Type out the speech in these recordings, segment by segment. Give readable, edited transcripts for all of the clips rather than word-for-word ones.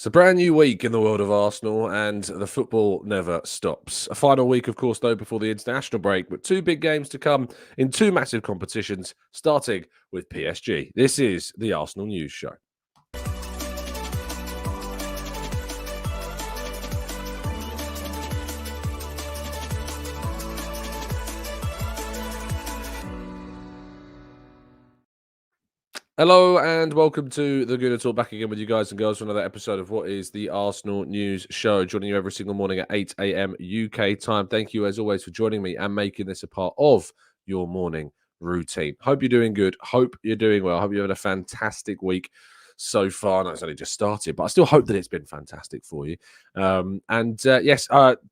It's a brand new week in the world of Arsenal, and the football never stops. A final week, of course, though, before the international break, but two big games to come in two massive competitions, starting with PSG. This is the Arsenal News Show. Hello and welcome to the Gooner Talk, back again with you guys and girls for another episode of what is the Arsenal News Show, joining you every single morning at 8 a.m. UK time. Thank you as always for joining me and making this a part of your morning routine. Hope you're doing good. Hope you're doing well. Hope you're having a fantastic week so far. No, it's only just started, but I still hope that it's been fantastic for you. Yes,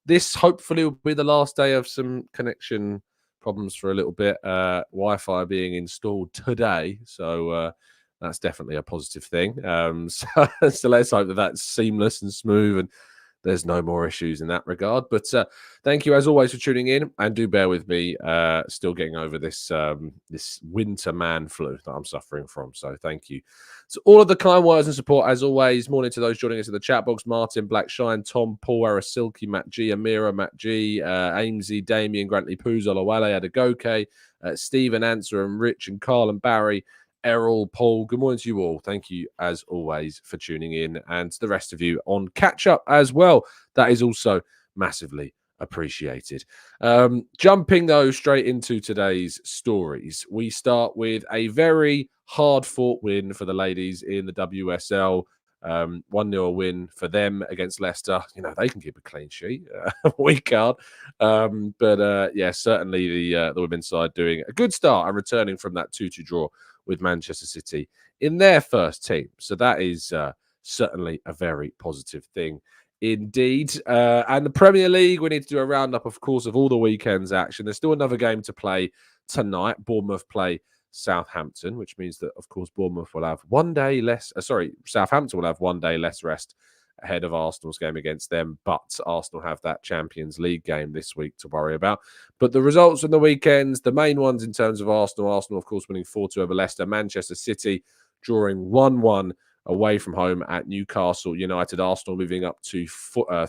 this hopefully will be the last day of some connection problems for a little bit. Wi-Fi being installed today, so that's definitely a positive thing. So let's hope that that's seamless and smooth and there's no more issues in that regard. But thank you as always for tuning in, and do bear with me. Still getting over this this winter man flu that I'm suffering from. So thank you. So all of the kind words and support as always. Morning to those joining us in the chat box: Martin, Blackshine, Tom, Paul, Arasilki, Matt G, Amira, Matt G, Amesy, Damien, Grantley, Puzol, Awale, Adegoke, Stephen, Answer, and Rich, and Carl, and Barry. Errol, Paul, good morning to you all. Thank you, as always, for tuning in, and to the rest of you on catch-up as well. That is also massively appreciated. Jumping, though, straight into today's stories, we start with a very hard-fought win for the ladies in the WSL. 1-0 win for them against Leicester. You know, they can keep a clean sheet. We can't. Yeah, certainly the women's side doing a good start and returning from that 2-2 draw with Manchester City in their first team. So that is certainly a very positive thing indeed. And the Premier League, we need to do a roundup, of course, of all the weekend's action. There's still another game to play tonight. Bournemouth play Southampton, which means that, of course, Bournemouth will have one day less. Southampton will have one day less rest ahead of Arsenal's game against them, but Arsenal have that Champions League game this week to worry about. But the results from the weekends, the main ones in terms of Arsenal, of course, winning 4-2 over Leicester, Manchester City drawing 1-1 away from home at Newcastle United, Arsenal moving up to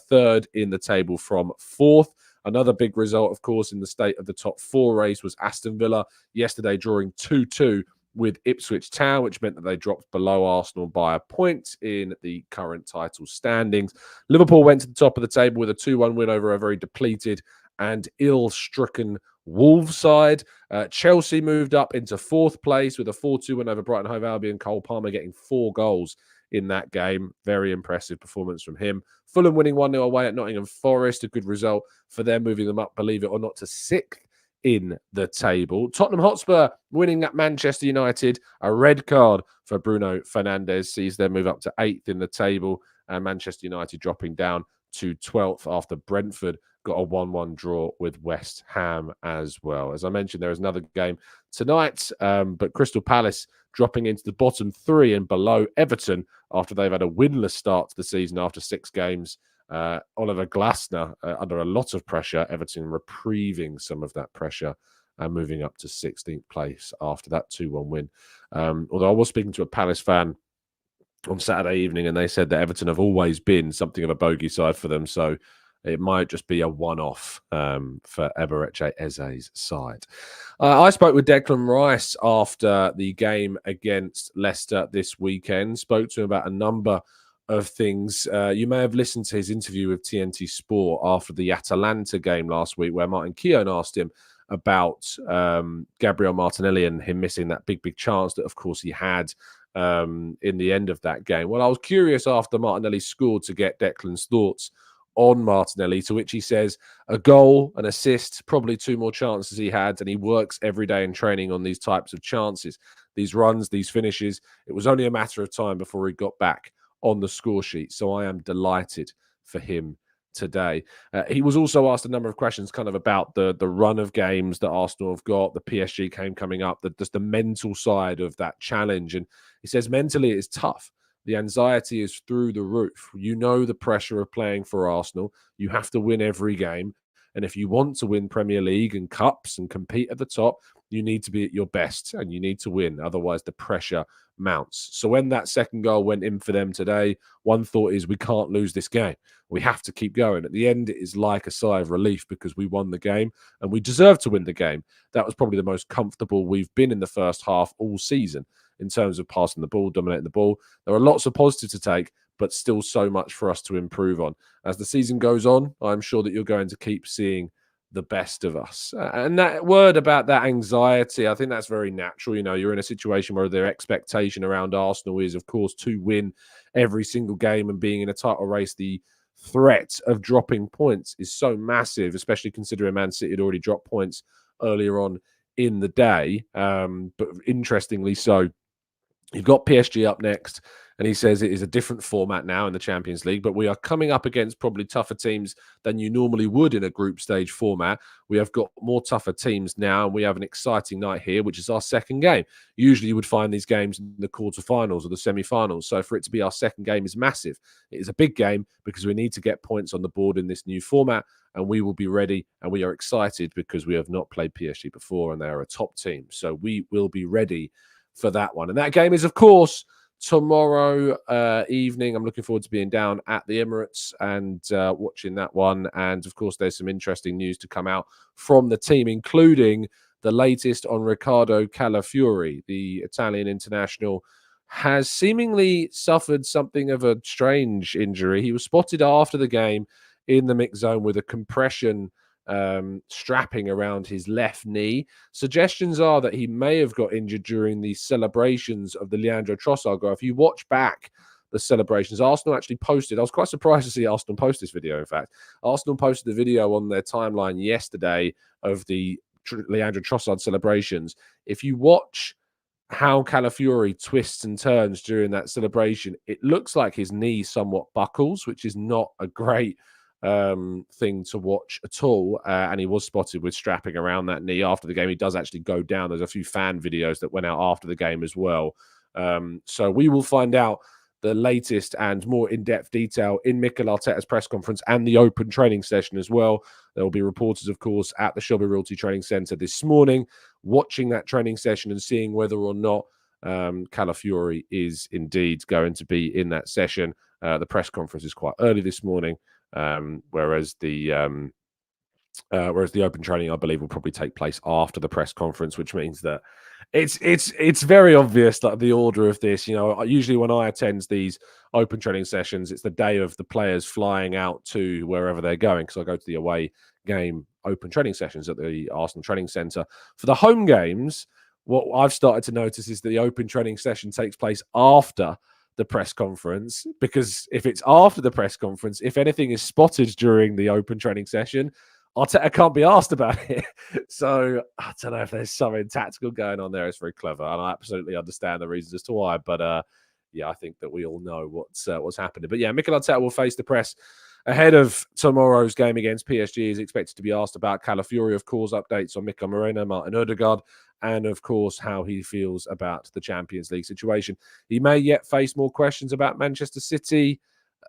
third in the table from fourth. Another big result, of course, in the state of the top four race was Aston Villa yesterday drawing 2-2 with Ipswich Town, which meant that they dropped below Arsenal by a point in the current title standings. Liverpool went to the top of the table with a 2-1 win over a very depleted and ill-stricken Wolves side. Chelsea moved up into fourth place with a 4-2 win over Brighton Hove Albion. Cole Palmer getting 4 goals in that game. Very impressive performance from him. Fulham winning 1-0 away at Nottingham Forest. A good result for them, moving them up, believe it or not, to 6th in the table. Tottenham Hotspur winning at Manchester United. A red card for Bruno Fernandes sees them move up to 8th in the table, and Manchester United dropping down to 12th after Brentford got a 1-1 draw with West Ham as well. As I mentioned, there is another game tonight, but Crystal Palace dropping into the bottom 3 and below Everton after they've had a winless start to the season after 6 games. Oliver Glasner under a lot of pressure, Everton reprieving some of that pressure and moving up to 16th place after that 2-1 win. Although I was speaking to a Palace fan on Saturday evening, and they said that Everton have always been something of a bogey side for them, so it might just be a one-off for Eberechi Eze's side. I spoke with Declan Rice after the game against Leicester this weekend, spoke to him about a number of things. You may have listened to his interview with TNT Sport after the Atalanta game last week, where Martin Keown asked him about Gabriel Martinelli and him missing that big chance that, of course, he had in the end of that game. Well, I was curious after Martinelli scored to get Declan's thoughts on Martinelli, to which he says a goal, an assist, probably 2 more chances he had, and he works every day in training on these types of chances, these runs, these finishes. It was only a matter of time before he got back on the score sheet, so I am delighted for him today. He was also asked a number of questions kind of about the run of games that Arsenal have got, the PSG game coming up, just the mental side of that challenge, and he says mentally it's tough. The anxiety is through the roof. You know the pressure of playing for Arsenal. You have to win every game. And if you want to win Premier League and cups and compete at the top, you need to be at your best and you need to win. Otherwise, the pressure mounts. So when that second goal went in for them today, one thought is we can't lose this game. We have to keep going. At the end, it is like a sigh of relief because we won the game and we deserve to win the game. That was probably the most comfortable we've been in the first half all season in terms of passing the ball, dominating the ball. There are lots of positives to take, but still so much for us to improve on. As the season goes on, I'm sure that you're going to keep seeing the best of us. And that word about that anxiety, I think that's very natural. You know, you're in a situation where their expectation around Arsenal is, of course, to win every single game and being in a title race. The threat of dropping points is so massive, especially considering Man City had already dropped points earlier on in the day. But interestingly so, you've got PSG up next, and he says it is a different format now in the Champions League, but we are coming up against probably tougher teams than you normally would in a group stage format. We have got more tougher teams now, and we have an exciting night here, which is our second game. Usually you would find these games in the quarterfinals or the semi-finals, so for it to be our second game is massive. It is a big game because we need to get points on the board in this new format, and we will be ready, and we are excited because we have not played PSG before, and they are a top team. So we will be ready for that one. And that game is, of course, tomorrow evening. I'm looking forward to being down at the Emirates and watching that one. And, of course, there's some interesting news to come out from the team, including the latest on Riccardo Calafiori, the Italian international, has seemingly suffered something of a strange injury. He was spotted after the game in the mix zone with a compression strapping around his left knee. Suggestions are that he may have got injured during the celebrations of the Leandro Trossard goal. If you watch back the celebrations, Arsenal actually posted, I was quite surprised to see Arsenal post this video, in fact. Arsenal posted the video on their timeline yesterday of the Leandro Trossard celebrations. If you watch how Calafiori twists and turns during that celebration, it looks like his knee somewhat buckles, which is not a great thing to watch at all. And he was spotted with strapping around that knee after the game. He does actually go down. There's a few fan videos that went out after the game as well. So we will find out the latest and more in-depth detail in Mikel Arteta's press conference and the open training session as well. There will be reporters, of course, at the Shelby Realty Training Centre this morning, watching that training session and seeing whether or not Calafiori is indeed going to be in that session. The press conference is quite early this morning. Whereas the open training, I believe, will probably take place after the press conference, which means that it's very obvious that the order of this. You know, usually when I attend these open training sessions, it's the day of the players flying out to wherever they're going, because I go to the away game open training sessions at the Arsenal Training Centre. For the home games, what I've started to notice is that the open training session takes place after the press conference, because if it's after the press conference, if anything is spotted during the open training session, Arteta can't be asked about it. So I don't know if there's something tactical going on there. It's very clever, and I absolutely understand the reasons as to why. But yeah, I think that we all know what's happening. But yeah, Mikel Arteta will face the press ahead of tomorrow's game against PSG. He's expected to be asked about Calafiori, of course, updates on Mikel Moreno, Martin Odegaard, and, of course, how he feels about the Champions League situation. He may yet face more questions about Manchester City.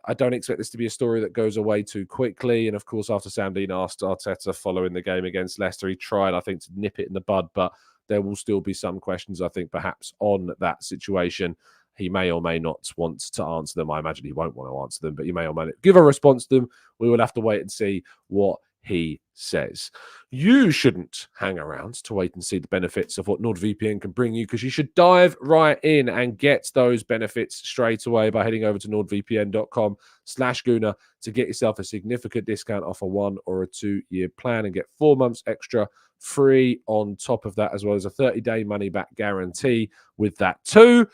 I don't expect this to be a story that goes away too quickly. And, of course, after Sam Dean asked Arteta following the game against Leicester, he tried, I think, to nip it in the bud. But there will still be some questions, I think, perhaps on that situation. He may or may not want to answer them. I imagine he won't want to answer them, but he may or may not give a response to them. We will have to wait and see what he says. You shouldn't hang around to wait and see the benefits of what NordVPN can bring you, because you should dive right in and get those benefits straight away by heading over to nordvpn.com/Gooner to get yourself a significant discount off a 1 or a 2-year plan and get 4 months extra free on top of that, as well as a 30-day money-back guarantee with that too.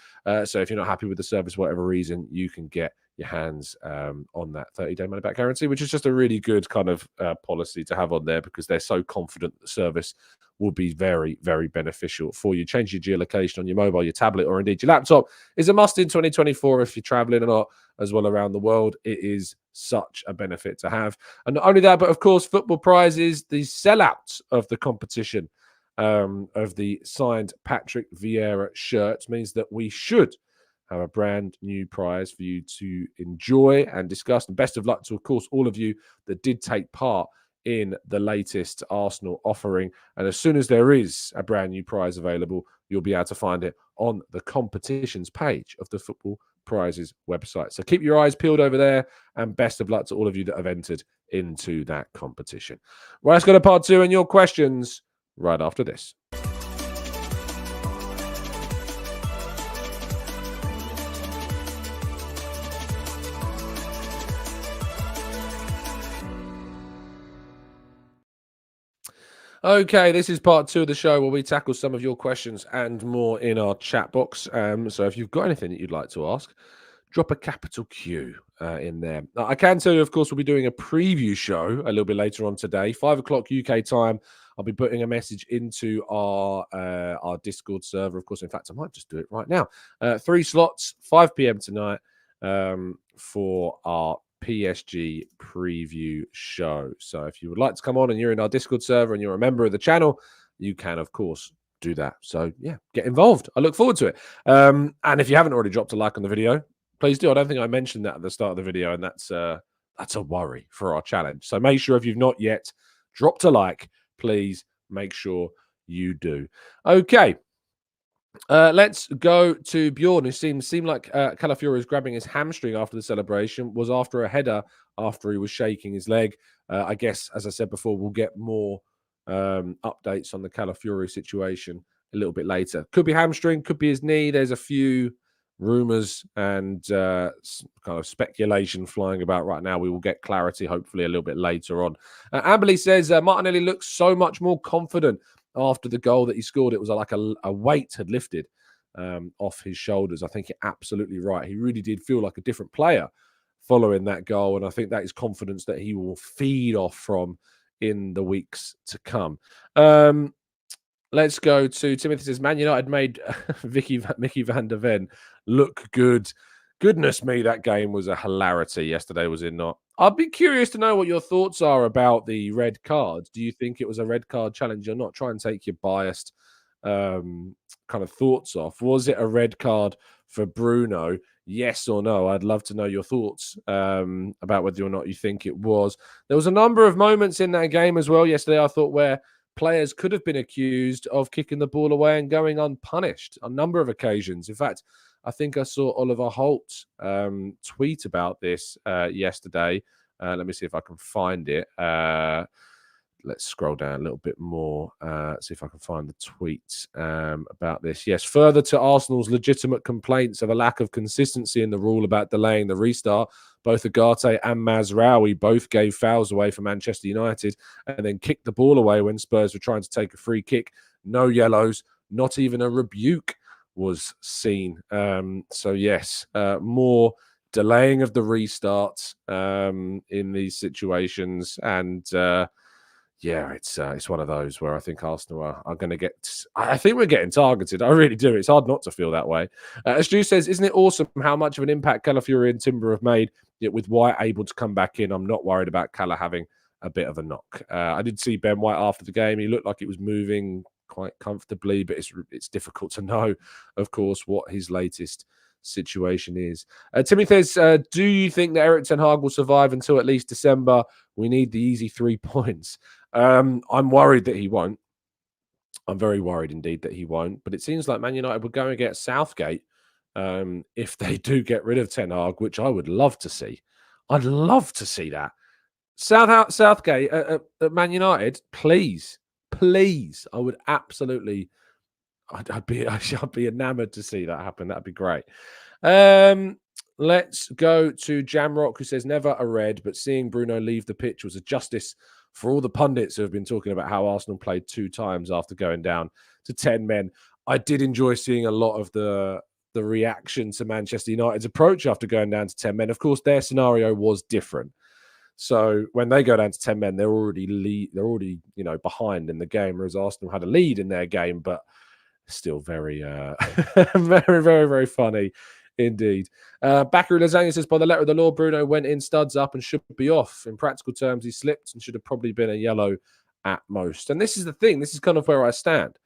So if you're not happy with the service for whatever reason, you can get your hands on that 30-day money-back guarantee, which is just a really good kind of policy to have on there, because they're so confident that the service will be very, very beneficial for you. Change your geolocation on your mobile, your tablet, or indeed your laptop is a must in 2024 if you're traveling or not, as well around the world. It is such a benefit to have. And not only that, but of course, Football Prizes, the sellout of the competition of the signed Patrick Vieira shirt, means that we should have a brand new prize for you to enjoy and discuss. And best of luck to, of course, all of you that did take part in the latest Arsenal offering. And as soon as there is a brand new prize available, you'll be able to find it on the competitions page of the Football Prizes website. So keep your eyes peeled over there, and best of luck to all of you that have entered into that competition. Well, let's go to part two and your questions right after this. Okay, this is part two of the show where we tackle some of your questions and more in our chat box. So if you've got anything that you'd like to ask, drop a capital Q in there. Now, I can tell you, of course, we'll be doing a preview show a little bit later on today, 5 o'clock UK time. I'll be putting a message into our Discord server. Of course, in fact, I might just do it right now. 3 slots, 5 p.m. tonight for our PSG preview show. So if you would like to come on and you're in our Discord server and you're a member of the channel, you can, of course, do that. So yeah, get involved. I look forward to it. And if you haven't already dropped a like on the video, please do. I don't think I mentioned that at the start of the video, and that's a worry for our challenge. So make sure if you've not yet dropped a like, please make sure you do. Okay. Let's go to Bjorn, who seemed like Calafiori was grabbing his hamstring after the celebration, was after a header after he was shaking his leg. I guess, as I said before, we'll get more updates on the Calafiori situation a little bit later. Could be hamstring, could be his knee. There's a few rumors and kind of speculation flying about right now. We will get clarity, hopefully, a little bit later on. Amberley says Martinelli looks so much more confident after the goal that he scored. It was like a weight had lifted off his shoulders. I think you're absolutely right. He really did feel like a different player following that goal, and I think that is confidence that he will feed off from in the weeks to come. Let's go to Timothy says, Man United made Mickey van der Ven look good. Goodness me, that game was a hilarity yesterday, was it not? I'd be curious to know what your thoughts are about the red card. Do you think it was a red card challenge or not? Try and take your biased kind of thoughts off. Was it a red card for Bruno? Yes or no? I'd love to know your thoughts about whether or not you think it was. There was a number of moments in that game as well yesterday, I thought, where players could have been accused of kicking the ball away and going unpunished on a number of occasions. In fact, I think I saw Oliver Holt tweet about this yesterday. Let me see if I can find it. Let's scroll down a little bit more, see if I can find the tweet about this. Yes, further to Arsenal's legitimate complaints of a lack of consistency in the rule about delaying the restart, both Agate and Mazraoui both gave fouls away for Manchester United and then kicked the ball away when Spurs were trying to take a free kick. No yellows, not even a rebuke was seen. So yes, more delaying of the restart in these situations, and yeah, it's one of those where I think Arsenal are going to get. I think we're getting targeted. I really do. It's hard not to feel that way. As Stu says, isn't it awesome how much of an impact Calafiori and Timber have made? Yet with White able to come back in, I'm not worried about Cala having a bit of a knock. I did see Ben White after the game. He looked like it was moving quite comfortably, but it's difficult to know, of course, what his latest situation is. Timothy says, do you think that Erik ten Hag will survive until at least December? We need the easy 3 points. I'm worried that he won't. I'm very worried indeed that he won't. But it seems like Man United would go and get Southgate if they do get rid of Ten Hag, which I would love to see. I'd love to see that. Southgate at Man United, please. I would absolutely. I'd be enamored to see that happen. That'd be great. Let's go to Jamrock, who says never a red, but seeing Bruno leave the pitch was a justice for all the pundits who have been talking about how Arsenal played 2 times after going down to 10 men. I did enjoy seeing a lot of the reaction to Manchester United's approach after going down to 10 men. Of course, their scenario was different. So when they go down to 10 men, they're already behind in the game, whereas Arsenal had a lead in their game, but still very, very, very, very funny indeed. Bakary Lasagna says, by the letter of the law, Bruno went in studs up and should be off. In practical terms, he slipped and should have probably been a yellow at most. And this is the thing. This is kind of where I stand.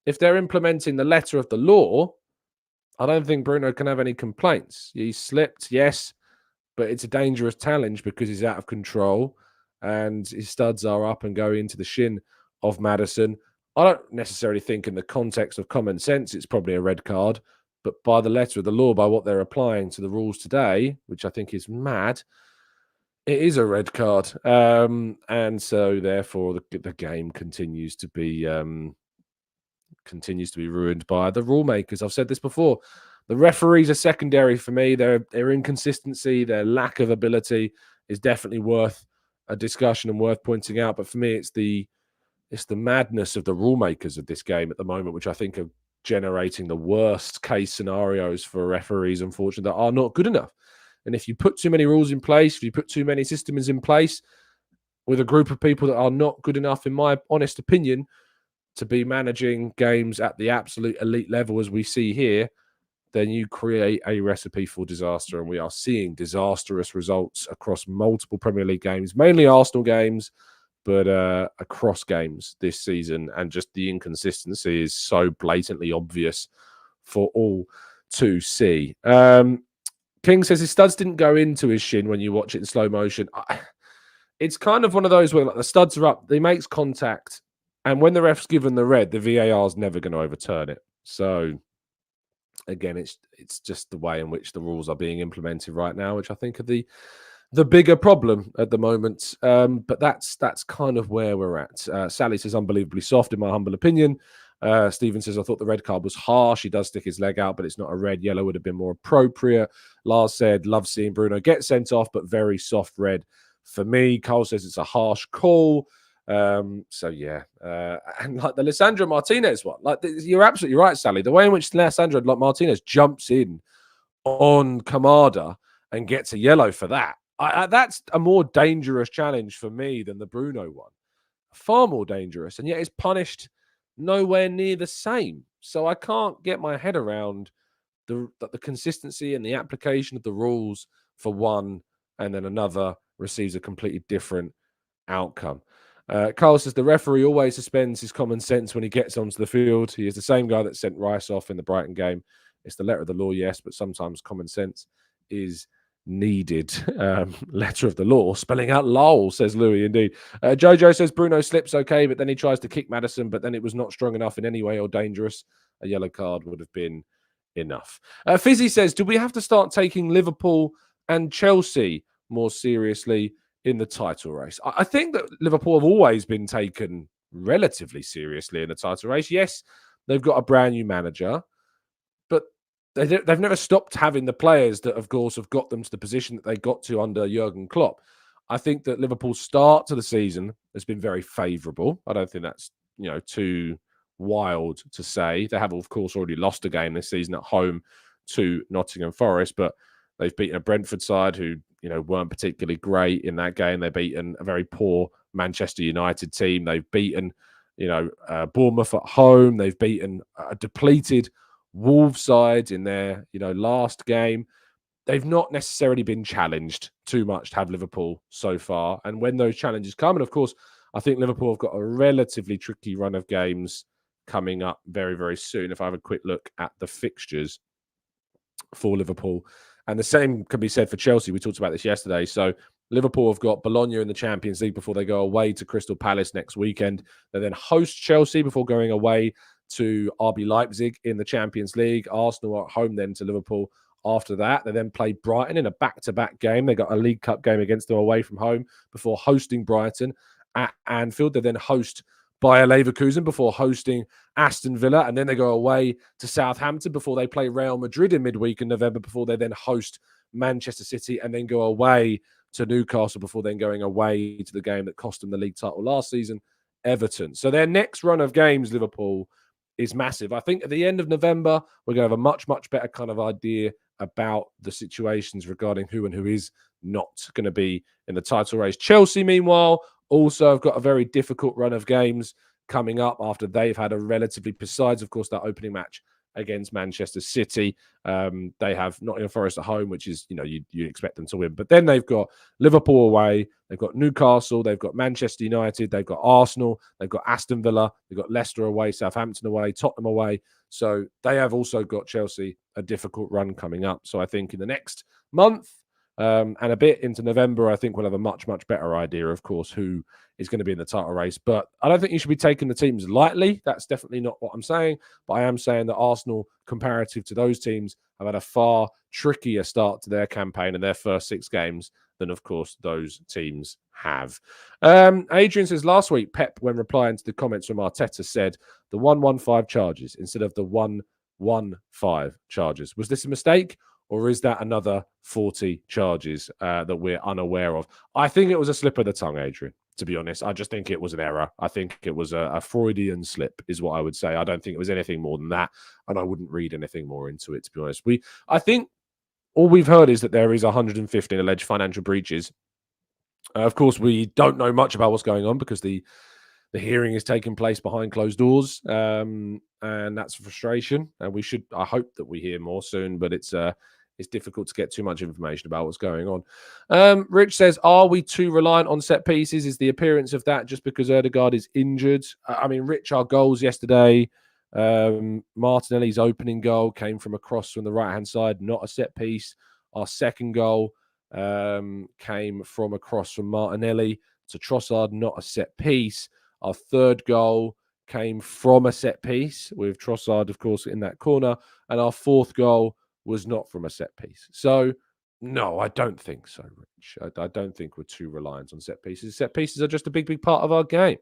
If they're implementing the letter of the law, I don't think Bruno can have any complaints. He slipped, yes, but it's a dangerous challenge because he's out of control. and his studs are up and go into the shin of Maddison. I don't necessarily think in the context of common sense it's probably a red card, but by the letter of the law, by what they're applying to the rules today, which I think is mad, it is a red card. And so therefore the game continues to be ruined by the rule makers. I've said this before. The referees are secondary for me. Their inconsistency, their lack of ability is definitely worth a discussion and worth pointing out. But for me, it's the madness of the rule makers of this game at the moment, which I think are generating the worst case scenarios for referees, unfortunately, that are not good enough. And if you put too many rules in place, if you put too many systems in place with a group of people that are not good enough, in my honest opinion, to be managing games at the absolute elite level as we see here, then you create a recipe for disaster. And we are seeing disastrous results across multiple Premier League games, mainly Arsenal games, but across games this season. And just the inconsistency is so blatantly obvious for all to see. King says his studs didn't go into his shin when you watch it in slow motion. It's kind of one of those where like, the studs are up, he makes contact, and when the ref's given the red, the VAR is never going to overturn it. So again, it's just the way in which the rules are being implemented right now, which I think are the bigger problem at the moment. But that's kind of where we're at. Sally says unbelievably soft, in my humble opinion. Stephen says, I thought the red card was harsh. He does stick his leg out, but it's not a red. Yellow would have been more appropriate. Lars said, love seeing Bruno get sent off, but very soft red for me. Cole says it's a harsh call. So yeah, and like the Lisandro Martinez one, like you're absolutely right, Sally. The way in which Lisandro Martinez jumps in on Kamada and gets a yellow for that, that's a more dangerous challenge for me than the Bruno one. Far more dangerous, and yet it's punished nowhere near the same. So I can't get my head around the consistency and the application of the rules for one, and then another receives a completely different outcome. Carl says the referee always suspends his common sense when he gets onto the field. He is the same guy that sent Rice off in the Brighton game. It's the letter of the law, yes, but sometimes common sense is needed. Letter of the law, spelling out lol, says Louis, indeed. Jojo says Bruno slips okay, but then he tries to kick Maddison, but then it was not strong enough in any way or dangerous. A yellow card would have been enough. Fizzy says, do we have to start taking Liverpool and Chelsea more seriously in the title race? I think that Liverpool have always been taken relatively seriously in the title race. Yes, they've got a brand new manager, but they've never stopped having the players that, of course, have got them to the position that they got to under Jurgen Klopp. I think that Liverpool's start to the season has been very favourable. I don't think that's too wild to say. They have, of course, already lost a game this season at home to Nottingham Forest, but they've beaten a Brentford side who weren't particularly great in that game. They've beaten a very poor Manchester United team. They've beaten Bournemouth at home. They've beaten a depleted Wolves side in their last game. They've not necessarily been challenged too much to have Liverpool so far. And when those challenges come, and of course, I think Liverpool have got a relatively tricky run of games coming up very, very soon. If I have a quick look at the fixtures for Liverpool, and the same can be said for Chelsea. We talked about this yesterday. So Liverpool have got Bologna in the Champions League before they go away to Crystal Palace next weekend. They then host Chelsea before going away to RB Leipzig in the Champions League. Arsenal are at home then to Liverpool. After that, they then play Brighton in a back-to-back game. They got a League Cup game against them away from home before hosting Brighton at Anfield. They then host Bayer Leverkusen before hosting Aston Villa, and then they go away to Southampton before they play Real Madrid in midweek in November, before they then host Manchester City, and then go away to Newcastle before then going away to the game that cost them the league title last season, Everton. So their next run of games, Liverpool, is massive. I think at the end of November, we're going to have a much, much better kind of idea about the situations regarding who and who is not going to be in the title race. Chelsea, meanwhile, also have got a very difficult run of games coming up after they've had a relatively, besides, of course, that opening match against Manchester City. They have Nottingham Forest at home, which is, you expect them to win. But then they've got Liverpool away, they've got Newcastle, they've got Manchester United, they've got Arsenal, they've got Aston Villa, they've got Leicester away, Southampton away, Tottenham away. So they have also got Chelsea a difficult run coming up. So I think in the next month, And a bit into November, I think we'll have a much, much better idea, of course, who is going to be in the title race. But I don't think you should be taking the teams lightly. That's definitely not what I'm saying. But I am saying that Arsenal, comparative to those teams, have had a far trickier start to their campaign and their first 6 games than, of course, those teams have. Adrian says, last week, Pep, when replying to the comments from Arteta, said the 115 charges instead of the 115 charges. Was this a mistake? Or is that another 40 charges that we're unaware of? I think it was a slip of the tongue, Adrian, to be honest. I just think it was an error. I think it was a Freudian slip is what I would say. I don't think it was anything more than that. And I wouldn't read anything more into it, to be honest. I think all we've heard is that there is 115 alleged financial breaches. Of course, we don't know much about what's going on because the hearing is taking place behind closed doors. And that's a frustration. And I hope that we hear more soon, but it's difficult to get too much information about what's going on. Rich says, are we too reliant on set pieces? Is the appearance of that just because Ødegaard is injured? I mean, Rich, our goals yesterday, Martinelli's opening goal came from a cross from the right-hand side, not a set piece. Our second goal came from a cross from Martinelli to Trossard, not a set piece. Our third goal came from a set piece with Trossard, of course, in that corner. And our fourth goal was not from a set piece. So, no, I don't think so, Rich. I don't think we're too reliant on set pieces. Set pieces are just a big, big part of our game.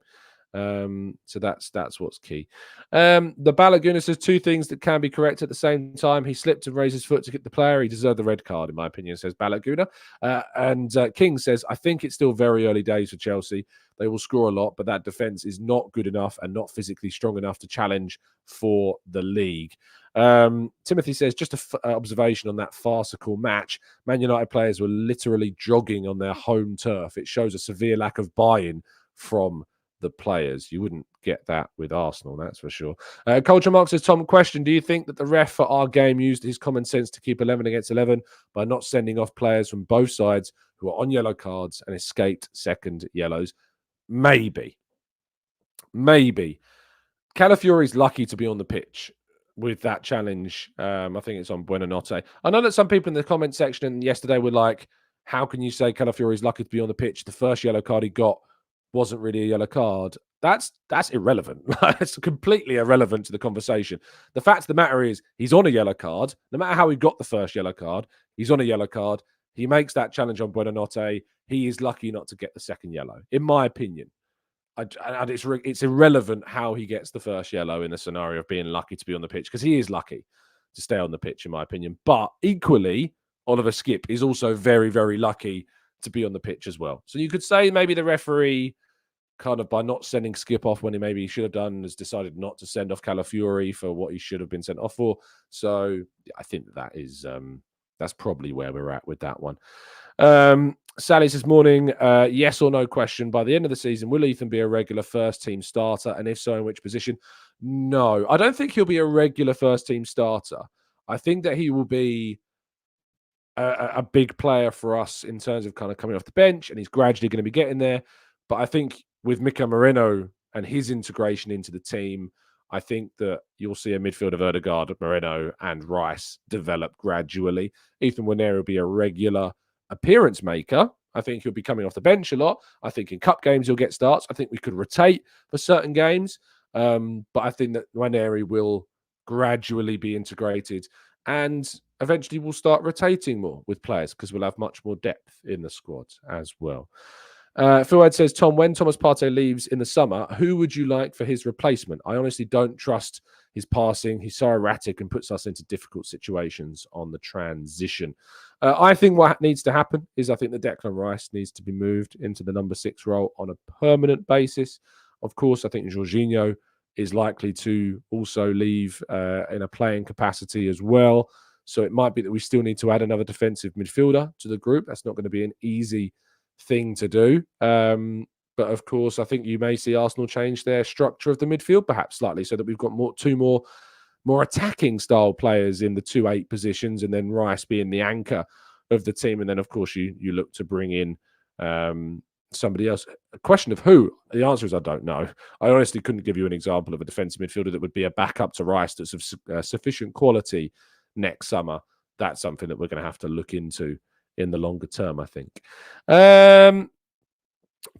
So that's what's key. The Balaguna says 2 things that can be correct at the same time. He slipped and raised his foot to hit the player. He deserved the red card, in my opinion, says Balaguna. And King says, I think it's still very early days for Chelsea. They will score a lot, but that defense is not good enough and not physically strong enough to challenge for the league. Timothy says, just an observation on that farcical match. Man United players were literally jogging on their home turf. It shows a severe lack of buy-in from the players. You wouldn't get that with Arsenal, that's for sure. Culture Mark says, Tom, question, do you think that the ref for our game used his common sense to keep 11 against 11 by not sending off players from both sides who are on yellow cards and escaped second yellows? Maybe. Calafiori's lucky to be on the pitch with that challenge. I think it's on Buonanotte. I know that some people in the comment section yesterday were like, how can you say Calafiori's lucky to be on the pitch? The first yellow card he got wasn't really a yellow card. That's irrelevant. It's completely irrelevant to the conversation. The fact of the matter is he's on a yellow card. No matter how he got the first yellow card, he's on a yellow card. He makes that challenge on Buonanotte. He is lucky not to get the second yellow, in my opinion. And it's irrelevant how he gets the first yellow in the scenario of being lucky to be on the pitch, because he is lucky to stay on the pitch, in my opinion. But equally, Oliver Skipp is also very, very lucky to be on the pitch as well. So you could say maybe the referee, kind of by not sending Skipp off when he should have done, has decided not to send off Calafiori for what he should have been sent off for. So I think that's probably where we're at with that one. Sally says, morning, yes or no question. By the end of the season, will Ethan be a regular first team starter? And if so, in which position? No, I don't think he'll be a regular first team starter. I think that he will be a big player for us in terms of kind of coming off the bench, and he's gradually going to be getting there. But I think with Mikel Moreno and his integration into the team, I think that you'll see a midfield of Ødegaard, Moreno, and Rice develop gradually. Ethan Nwaneri will be a regular appearance maker. I think he'll be coming off the bench a lot. I think in cup games he'll get starts. I think we could rotate for certain games. But I think that Nwaneri will gradually be integrated, and eventually we'll start rotating more with players because we'll have much more depth in the squad as well. Phil says, Tom, when Thomas Partey leaves in the summer, who would you like for his replacement? I honestly don't trust his passing. He's so erratic and puts us into difficult situations on the transition. I think what needs to happen is I think that Declan Rice needs to be moved into the number 6 role on a permanent basis. Of course, I think Jorginho is likely to also leave in a playing capacity as well. So it might be that we still need to add another defensive midfielder to the group. That's not going to be an easy thing to do. But of course, I think you may see Arsenal change their structure of the midfield perhaps slightly so that we've got two more attacking style players in the 2-8 positions, and then Rice being the anchor of the team. And then, of course, you look to bring in somebody else. A question of who? The answer is I don't know. I honestly couldn't give you an example of a defensive midfielder that would be a backup to Rice that's of sufficient quality next summer. That's something that we're going to have to look into in the longer term, I think.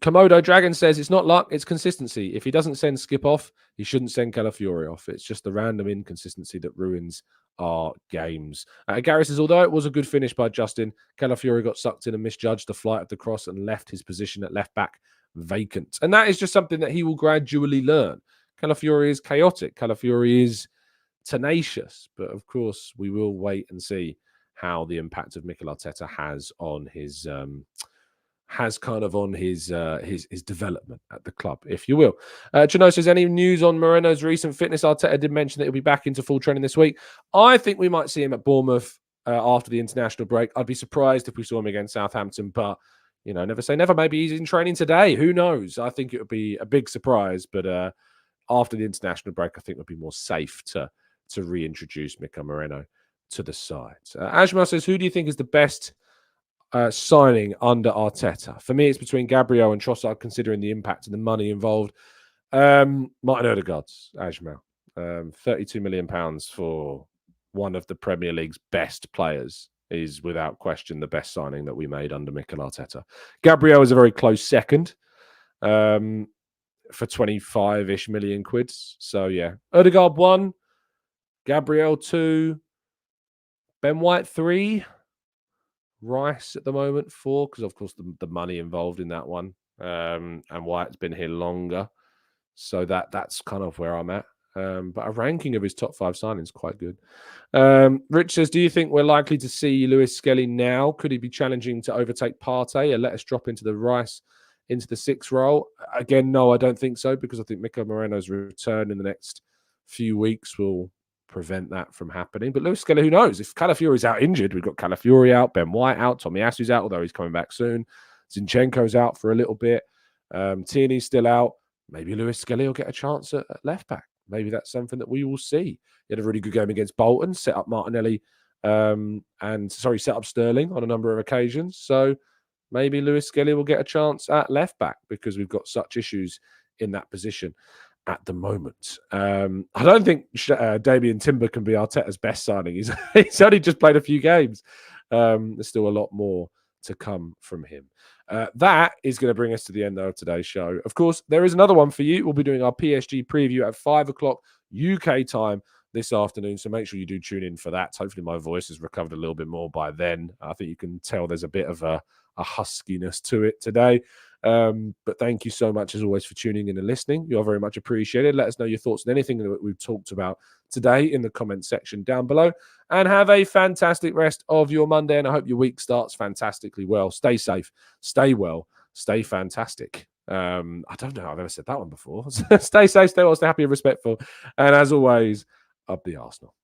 Komodo Dragon says it's not luck, it's consistency. If he doesn't send Skip off, he shouldn't send Calafiori off. It's just the random inconsistency that ruins our games. Gary says, although it was a good finish by Justin, Calafiori got sucked in and misjudged the flight of the cross and left his position at left back vacant. And that is just something that he will gradually learn. Calafiori is chaotic. Calafiori is tenacious. But of course, we will wait and see how the impact of Mikel Arteta has on his his development at the club, if you will. Jano says, any news on Moreno's recent fitness? Arteta did mention that he'll be back into full training this week. I think we might see him at Bournemouth after the international break. I'd be surprised if we saw him against Southampton, but never say never. Maybe he's in training today. Who knows? I think it would be a big surprise, but after the international break, I think it would be more safe to reintroduce Mikel Moreno to the side. Ajmal says, who do you think is the best signing under Arteta? For me, it's between Gabriel and Trossard, considering the impact and the money involved. Martin Odegaard's, Ajmal. £32 million for one of the Premier League's best players is without question the best signing that we made under Mikel Arteta. Gabriel is a very close second for 25-ish million quids. So, yeah. Odegaard 1, Gabriel 2, Ben White 3, Rice at the moment 4, because of course the money involved in that one, and White's been here longer, so that's kind of where I'm at. But a ranking of his top 5 signings is quite good. Rich says, do you think we're likely to see Lewis Skelly now? Could he be challenging to overtake Partey and let us drop into the 6th role? Again, no, I don't think so, because I think Mikel Moreno's return in the next few weeks will prevent that from happening. But Lewis Skelly, who knows? If Calafiori's out injured, we've got Calafiori out, Ben White out, Tommy Asu's out, although he's coming back soon. Zinchenko's out for a little bit. Tierney's still out. Maybe Lewis Skelly will get a chance at left back. Maybe that's something that we will see. He had a really good game against Bolton, set up Martinelli, set up Sterling on a number of occasions. So maybe Lewis Skelly will get a chance at left back because we've got such issues in that position at the moment. I don't think Damien Timber can be Arteta's best signing. He's only just played a few games. There's still a lot more to come from him. That is going to bring us to the end of today's show. Of course, there is another one for you. We'll be doing our PSG preview at 5 o'clock UK time this afternoon, so make sure you do tune in for that. Hopefully my voice has recovered a little bit more by then. I think you can tell there's a bit of a huskiness to it today. But thank you so much as always for tuning in and listening. You're very much appreciated. Let us know your thoughts on anything that we've talked about today in the comment section down below, and have a fantastic rest of your Monday, and I hope your week starts fantastically well. Stay safe, stay well, stay fantastic. I don't know, I've ever said that one before. Stay safe, stay well, stay happy and respectful, and as always, up the Arsenal.